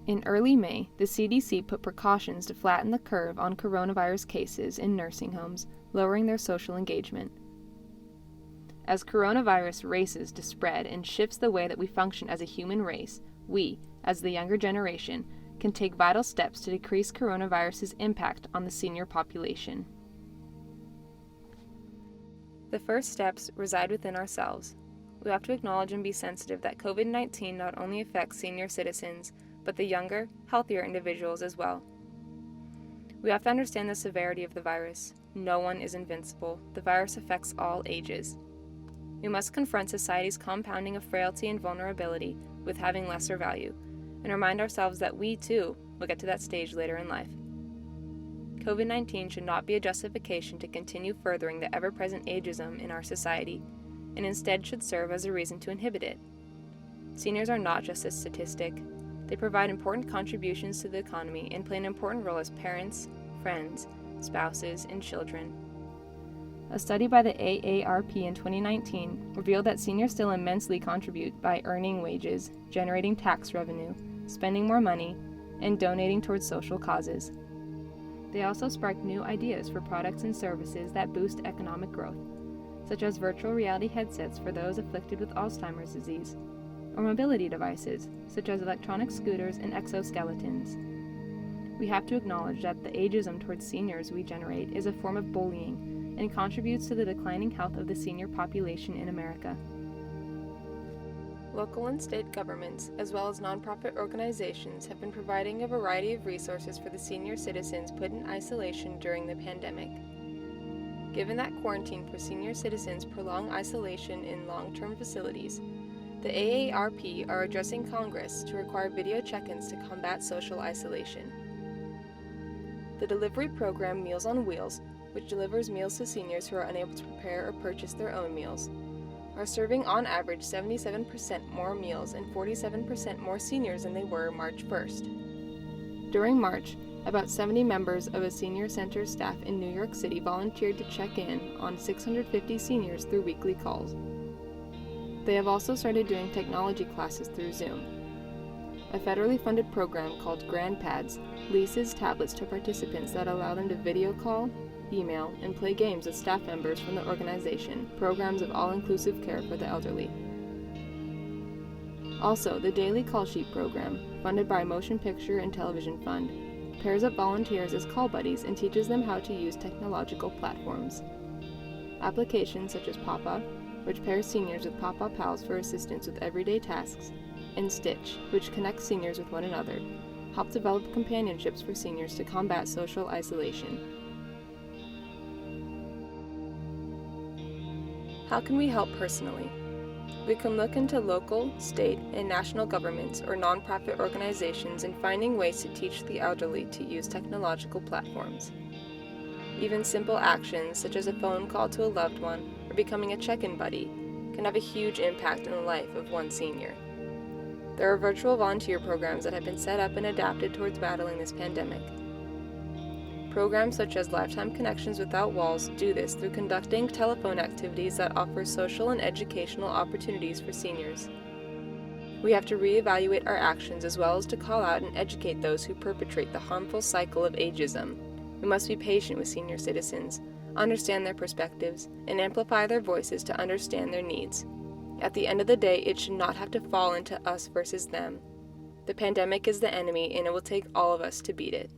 In early May, the CDC put precautions to flatten the curve on coronavirus cases in nursing homes, lowering their social engagement. As coronavirus races to spread and shifts the way that we function as a human race, we, as the younger generation, can take vital steps to decrease coronavirus's impact on the senior population. The first steps reside within ourselves. We have to acknowledge and be sensitive that COVID-19 not only affects senior citizens, but the younger, healthier individuals as well. We have to understand the severity of the virus. No one is invincible. The virus affects all ages. We must confront society's compounding of frailty and vulnerability with having lesser value, and remind ourselves that we, too, will get to that stage later in life. COVID-19 should not be a justification to continue furthering the ever-present ageism in our society, and instead should serve as a reason to inhibit it. Seniors are not just a statistic. They provide important contributions to the economy and play an important role as parents, friends, spouses, and children. A study by the AARP in 2019 revealed that seniors still immensely contribute by earning wages, generating tax revenue, spending more money, and donating towards social causes. They also spark new ideas for products and services that boost economic growth, such as virtual reality headsets for those afflicted with Alzheimer's disease, or mobility devices, such as electronic scooters and exoskeletons. We have to acknowledge that the ageism towards seniors we generate is a form of bullying and contributes to the declining health of the senior population in America. Local and state governments, as well as nonprofit organizations, have been providing a variety of resources for the senior citizens put in isolation during the pandemic. Given that quarantine for senior citizens prolong isolation in long-term facilities, the AARP are addressing Congress to require video check-ins to combat social isolation. The delivery program Meals on Wheels, which delivers meals to seniors who are unable to prepare or purchase their own meals, are serving on average 77% more meals and 47% more seniors than they were March 1st. During March, about 70 members of a senior center staff in New York City volunteered to check in on 650 seniors through weekly calls. They have also started doing technology classes through Zoom. A federally funded program called GrandPads leases tablets to participants that allow them to video call, email, and play games with staff members from the organization, programs of all-inclusive care for the elderly. Also, the Daily Call Sheet program, funded by Motion Picture and Television Fund, pairs up volunteers as call buddies and teaches them how to use technological platforms. Applications such as Papa, which pairs seniors with Papa Pals for assistance with everyday tasks, and Stitch, which connects seniors with one another, help develop companionships for seniors to combat social isolation. How can we help personally? We can look into local, state, and national governments or nonprofit organizations in finding ways to teach the elderly to use technological platforms. Even simple actions, such as a phone call to a loved one or becoming a check-in buddy, can have a huge impact on the life of one senior. There are virtual volunteer programs that have been set up and adapted towards battling this pandemic. Programs such as Lifetime Connections Without Walls do this through conducting telephone activities that offer social and educational opportunities for seniors. We have to reevaluate our actions as well as to call out and educate those who perpetrate the harmful cycle of ageism. We must be patient with senior citizens, understand their perspectives, and amplify their voices to understand their needs. At the end of the day, it should not have to fall into us versus them. The pandemic is the enemy, and it will take all of us to beat it.